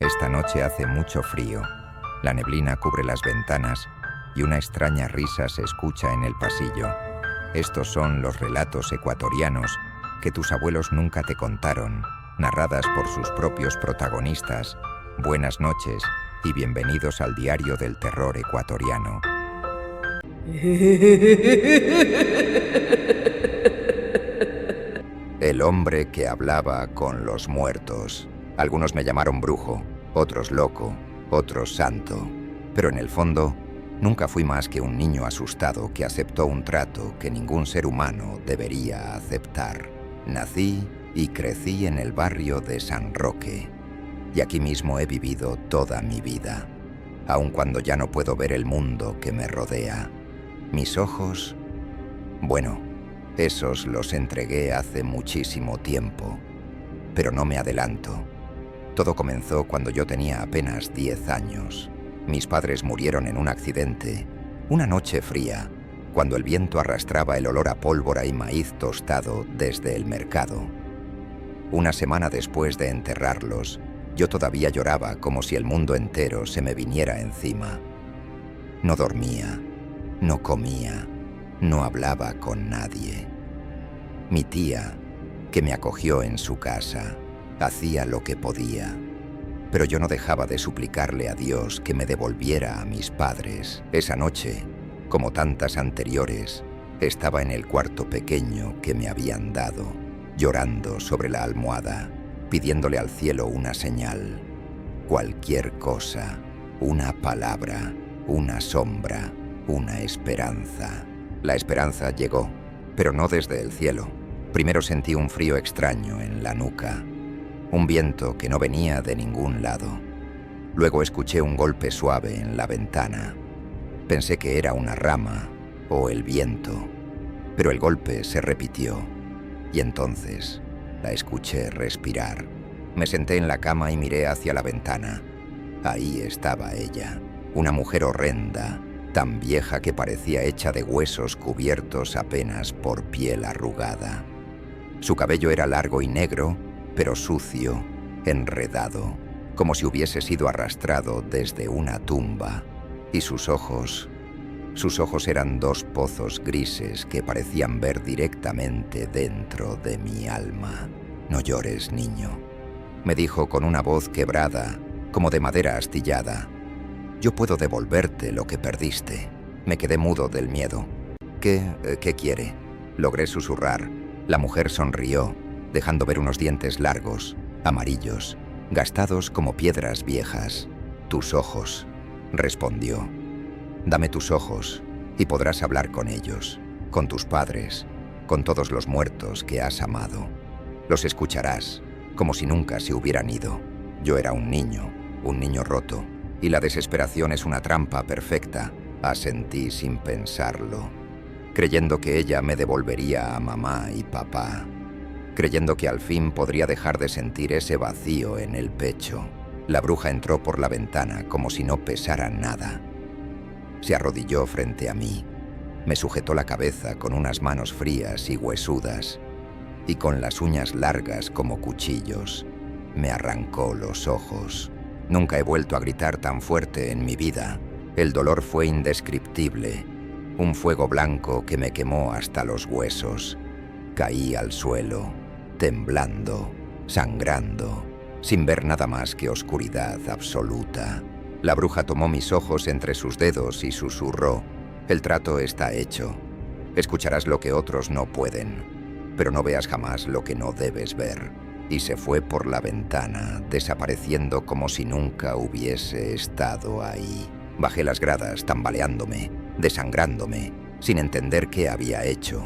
Esta noche hace mucho frío. La neblina cubre las ventanas y una extraña risa se escucha en el pasillo. Estos son los relatos ecuatorianos que tus abuelos nunca te contaron, narradas por sus propios protagonistas. Buenas noches y bienvenidos al Diario del Terror Ecuatoriano. El hombre que hablaba con los muertos. Algunos me llamaron brujo, otros loco, otros santo. Pero en el fondo, nunca fui más que un niño asustado que aceptó un trato que ningún ser humano debería aceptar. Nací y crecí en el barrio de San Roque. Y aquí mismo he vivido toda mi vida, aun cuando ya no puedo ver el mundo que me rodea. Mis ojos, bueno, esos los entregué hace muchísimo tiempo, pero no me adelanto. Todo comenzó cuando yo tenía apenas 10 años. Mis padres murieron en un accidente, una noche fría, cuando el viento arrastraba el olor a pólvora y maíz tostado desde el mercado. Una semana después de enterrarlos, yo todavía lloraba como si el mundo entero se me viniera encima. No dormía, no comía, no hablaba con nadie. Mi tía, que me acogió en su casa, hacía lo que podía, pero yo no dejaba de suplicarle a Dios que me devolviera a mis padres. Esa noche, como tantas anteriores, estaba en el cuarto pequeño que me habían dado, llorando sobre la almohada, pidiéndole al cielo una señal, cualquier cosa, una palabra, una sombra, una esperanza. La esperanza llegó, pero no desde el cielo. Primero sentí un frío extraño en la nuca, un viento que no venía de ningún lado. Luego escuché un golpe suave en la ventana. Pensé que era una rama o el viento, pero el golpe se repitió y entonces la escuché respirar. Me senté en la cama y miré hacia la ventana. Ahí estaba ella, una mujer horrenda, tan vieja que parecía hecha de huesos cubiertos apenas por piel arrugada. Su cabello era largo y negro, pero sucio, enredado, como si hubiese sido arrastrado desde una tumba. Y sus ojos eran dos pozos grises que parecían ver directamente dentro de mi alma. «No llores, niño», me dijo con una voz quebrada, como de madera astillada. «Yo puedo devolverte lo que perdiste». Me quedé mudo del miedo. ¿Qué quiere?», logré susurrar. La mujer sonrió, dejando ver unos dientes largos, amarillos, gastados como piedras viejas. «Tus ojos», respondió. «Dame tus ojos y podrás hablar con ellos, con tus padres, con todos los muertos que has amado. Los escucharás, como si nunca se hubieran ido». Yo era un niño roto, y la desesperación es una trampa perfecta, asentí sin pensarlo, creyendo que ella me devolvería a mamá y papá, creyendo que al fin podría dejar de sentir ese vacío en el pecho. La bruja entró por la ventana como si no pesara nada. Se arrodilló frente a mí, me sujetó la cabeza con unas manos frías y huesudas, y con las uñas largas como cuchillos, me arrancó los ojos. Nunca he vuelto a gritar tan fuerte en mi vida. El dolor fue indescriptible, un fuego blanco que me quemó hasta los huesos. Caí al suelo, temblando, sangrando, sin ver nada más que oscuridad absoluta. La bruja tomó mis ojos entre sus dedos y susurró: «El trato está hecho. Escucharás lo que otros no pueden, pero no veas jamás lo que no debes ver». Y se fue por la ventana, desapareciendo como si nunca hubiese estado ahí. Bajé las gradas tambaleándome, desangrándome, sin entender qué había hecho.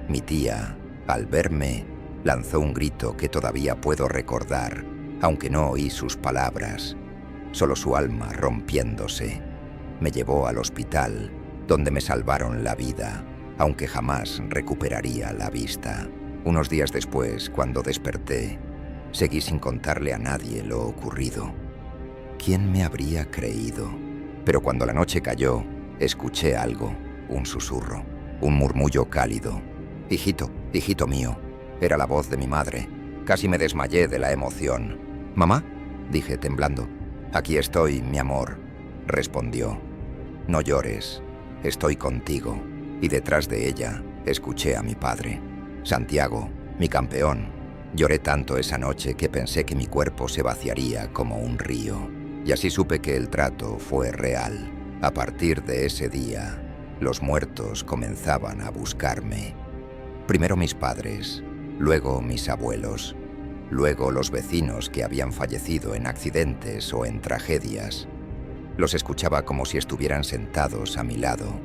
Mi tía, al verme, lanzó un grito que todavía puedo recordar, aunque no oí sus palabras, solo su alma rompiéndose. Me llevó al hospital, donde me salvaron la vida, aunque jamás recuperaría la vista. Unos días después, cuando desperté, seguí sin contarle a nadie lo ocurrido. ¿Quién me habría creído? Pero cuando la noche cayó, escuché algo, un susurro, un murmullo cálido. «Hijito, hijito mío», era la voz de mi madre. Casi me desmayé de la emoción. «¿Mamá? dije temblando. «Aquí estoy, mi amor», respondió. «No llores, estoy contigo». Y detrás de ella escuché a mi padre. «Santiago, mi campeón». Lloré tanto esa noche que pensé que mi cuerpo se vaciaría como un río. Y así supe que el trato fue real. A partir de ese día, los muertos comenzaban a buscarme. Primero mis padres, luego mis abuelos, luego los vecinos que habían fallecido en accidentes o en tragedias. Los escuchaba como si estuvieran sentados a mi lado,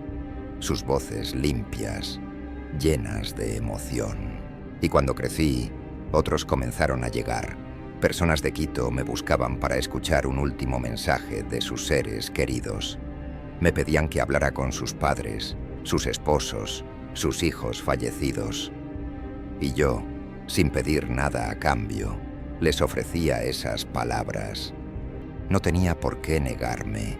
sus voces limpias, llenas de emoción. Y cuando crecí, otros comenzaron a llegar. Personas de Quito me buscaban para escuchar un último mensaje de sus seres queridos. Me pedían que hablara con sus padres, sus esposos, sus hijos fallecidos. Y yo, sin pedir nada a cambio, les ofrecía esas palabras. No tenía por qué negarme.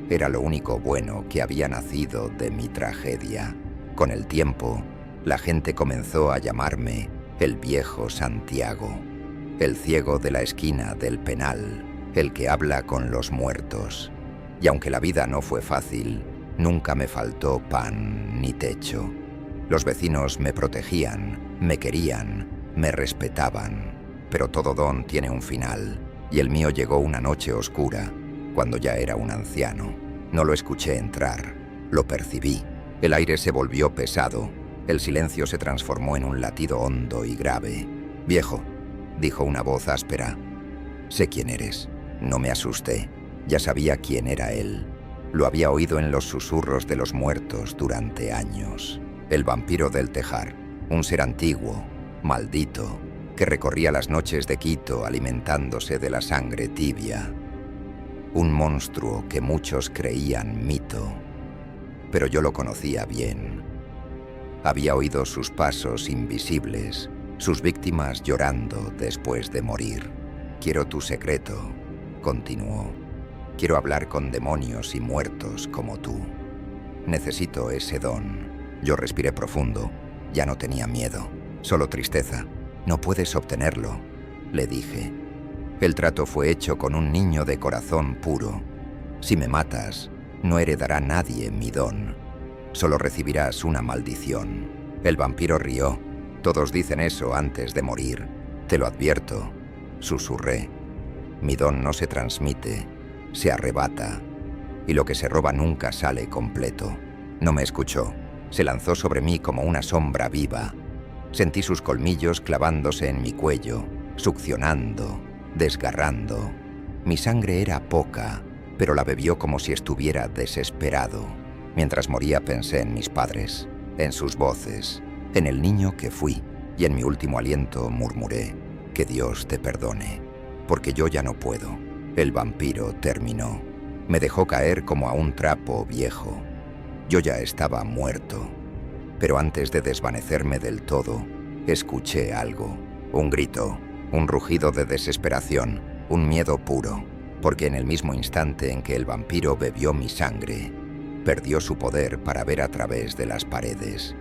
Era lo único bueno que había nacido de mi tragedia. Con el tiempo, la gente comenzó a llamarme el viejo Santiago, el ciego de la esquina del penal, el que habla con los muertos. Y aunque la vida no fue fácil, nunca me faltó pan ni techo. Los vecinos me protegían, me querían, me respetaban. Pero todo don tiene un final, y el mío llegó una noche oscura, cuando ya era un anciano. No lo escuché entrar, lo percibí. El aire se volvió pesado, el silencio se transformó en un latido hondo y grave. «Viejo», dijo una voz áspera. «Sé quién eres». No me asusté, ya sabía quién era él. Lo había oído en los susurros de los muertos durante años. El vampiro del Tejar, un ser antiguo, maldito, que recorría las noches de Quito alimentándose de la sangre tibia. Un monstruo que muchos creían mito, pero yo lo conocía bien. Había oído sus pasos invisibles, sus víctimas llorando después de morir. «Quiero tu secreto», continuó. «Quiero hablar con demonios y muertos como tú. Necesito ese don». Yo respiré profundo. Ya no tenía miedo, solo tristeza. «No puedes obtenerlo», le dije. «El trato fue hecho con un niño de corazón puro. Si me matas, no heredará nadie mi don. Solo recibirás una maldición». El vampiro rió. «Todos dicen eso antes de morir. Te lo advierto», susurré. «Mi don no se transmite, se arrebata. Y lo que se roba nunca sale completo». No me escuchó. Se lanzó sobre mí como una sombra viva. Sentí sus colmillos clavándose en mi cuello, succionando, desgarrando. Mi sangre era poca, pero la bebió como si estuviera desesperado. Mientras moría pensé en mis padres, en sus voces, en el niño que fui, y en mi último aliento murmuré: «Que Dios te perdone, porque yo ya no puedo». El vampiro terminó. Me dejó caer como a un trapo viejo. Yo ya estaba muerto, pero antes de desvanecerme del todo, escuché algo, un grito, un rugido de desesperación, un miedo puro, porque en el mismo instante en que el vampiro bebió mi sangre, perdió su poder para ver a través de las paredes.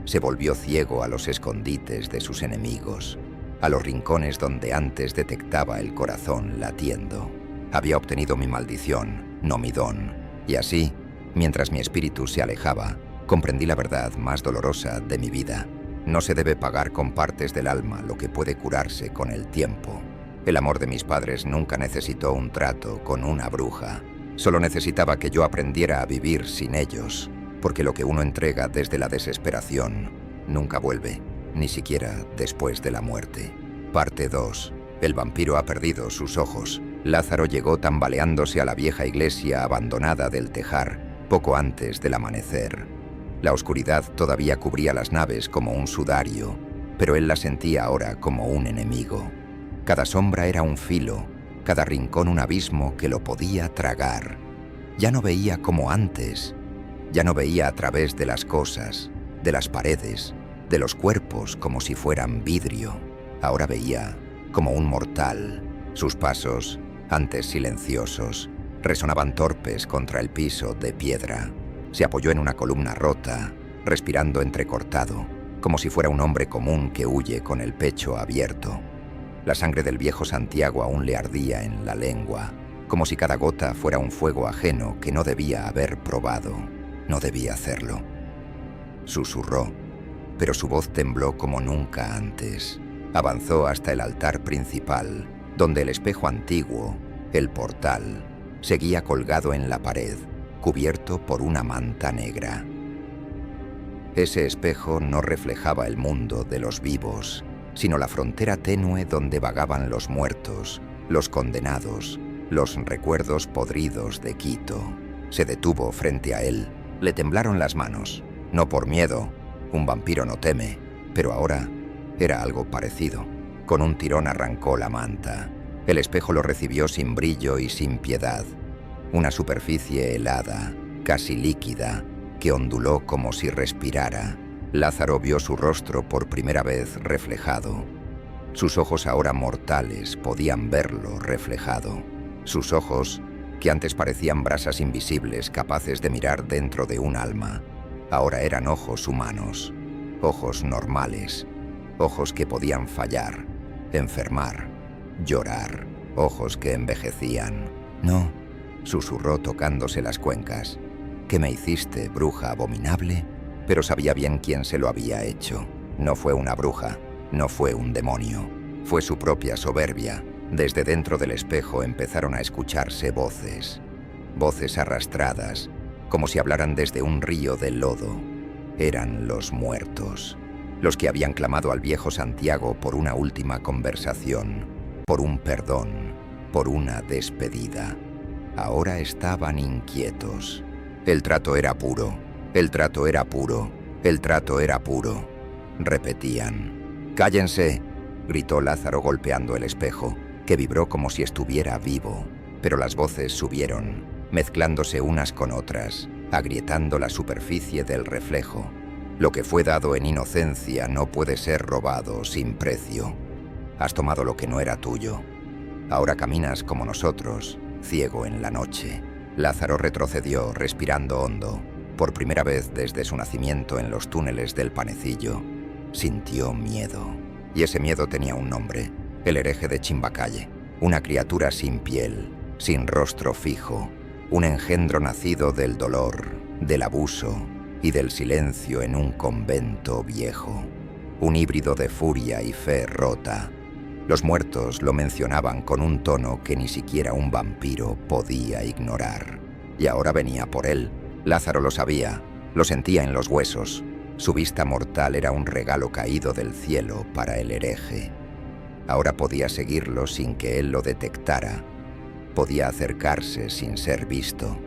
Se volvió ciego a los escondites de sus enemigos, a los rincones donde antes detectaba el corazón latiendo. Había obtenido mi maldición, no mi don, y así, mientras mi espíritu se alejaba, comprendí la verdad más dolorosa de mi vida. No se debe pagar con partes del alma lo que puede curarse con el tiempo. El amor de mis padres nunca necesitó un trato con una bruja. Solo necesitaba que yo aprendiera a vivir sin ellos, porque lo que uno entrega desde la desesperación nunca vuelve, ni siquiera después de la muerte. Parte 2. El vampiro ha perdido sus ojos. Lázaro llegó tambaleándose a la vieja iglesia abandonada del Tejar poco antes del amanecer. La oscuridad todavía cubría las naves como un sudario, pero él la sentía ahora como un enemigo. Cada sombra era un filo, cada rincón un abismo que lo podía tragar. Ya no veía como antes, ya no veía a través de las cosas, de las paredes, de los cuerpos como si fueran vidrio. Ahora veía como un mortal. Sus pasos, antes silenciosos, resonaban torpes contra el piso de piedra. Se apoyó en una columna rota, respirando entrecortado, como si fuera un hombre común que huye con el pecho abierto. La sangre del viejo Santiago aún le ardía en la lengua, como si cada gota fuera un fuego ajeno que no debía haber probado. No debía hacerlo. Susurró, pero su voz tembló como nunca antes. Avanzó hasta el altar principal, donde el espejo antiguo, el portal, seguía colgado en la pared, cubierto por una manta negra. Ese espejo no reflejaba el mundo de los vivos, sino la frontera tenue donde vagaban los muertos, los condenados, los recuerdos podridos de Quito. Se detuvo frente a él. Le temblaron las manos. No por miedo, un vampiro no teme, pero ahora era algo parecido. Con un tirón arrancó la manta. El espejo lo recibió sin brillo y sin piedad. Una superficie helada, casi líquida, que onduló como si respirara. Lázaro vio su rostro por primera vez reflejado. Sus ojos ahora mortales podían verlo reflejado. Sus ojos, que antes parecían brasas invisibles capaces de mirar dentro de un alma, ahora eran ojos humanos, ojos normales, ojos que podían fallar, enfermar, llorar, ojos que envejecían. «No», susurró tocándose las cuencas. «¿Qué me hiciste, bruja abominable?» Pero sabía bien quién se lo había hecho. No fue una bruja, no fue un demonio, fue su propia soberbia. Desde dentro del espejo empezaron a escucharse voces, voces arrastradas, como si hablaran desde un río de lodo. Eran los muertos, los que habían clamado al viejo Santiago por una última conversación, por un perdón, por una despedida. Ahora estaban inquietos. El trato era puro, el trato era puro, el trato era puro. Repetían. «¡Cállense!», gritó Lázaro golpeando el espejo, que vibró como si estuviera vivo. Pero las voces subieron, mezclándose unas con otras, agrietando la superficie del reflejo. Lo que fue dado en inocencia no puede ser robado sin precio. Has tomado lo que no era tuyo. Ahora caminas como nosotros, ciego en la noche. Lázaro retrocedió, respirando hondo. Por primera vez desde su nacimiento en los túneles del Panecillo, sintió miedo. Y ese miedo tenía un nombre: el hereje de Chimbacalle. Una criatura sin piel, sin rostro fijo. Un engendro nacido del dolor, del abuso y del silencio en un convento viejo. Un híbrido de furia y fe rota. Los muertos lo mencionaban con un tono que ni siquiera un vampiro podía ignorar. Y ahora venía por él. Lázaro lo sabía, lo sentía en los huesos. Su vista mortal era un regalo caído del cielo para el hereje. Ahora podía seguirlo sin que él lo detectara. Podía acercarse sin ser visto.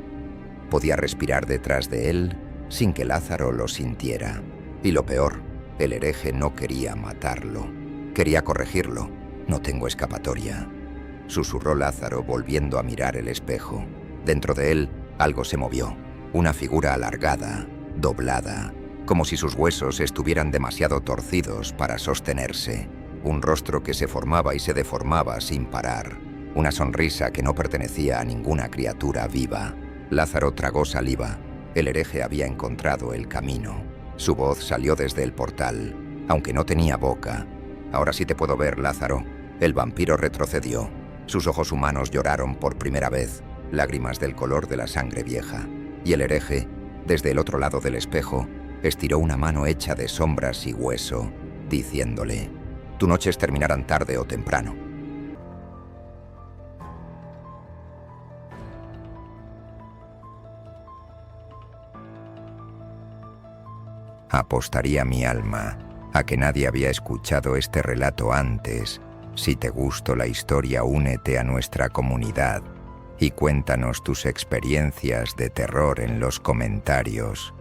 Podía respirar detrás de él sin que Lázaro lo sintiera. Y lo peor, el hereje no quería matarlo. Quería corregirlo. «No tengo escapatoria», susurró Lázaro volviendo a mirar el espejo. Dentro de él algo se movió. Una figura alargada, doblada, como si sus huesos estuvieran demasiado torcidos para sostenerse. Un rostro que se formaba y se deformaba sin parar. Una sonrisa que no pertenecía a ninguna criatura viva. Lázaro tragó saliva. El hereje había encontrado el camino. Su voz salió desde el portal, aunque no tenía boca. «Ahora sí te puedo ver, Lázaro». El vampiro retrocedió. Sus ojos humanos lloraron por primera vez, lágrimas del color de la sangre vieja. Y el hereje, desde el otro lado del espejo, estiró una mano hecha de sombras y hueso, diciéndole: «Tus noches terminarán tarde o temprano». Apostaría mi alma a que nadie había escuchado este relato antes. Si te gustó la historia, únete a nuestra comunidad y cuéntanos tus experiencias de terror en los comentarios.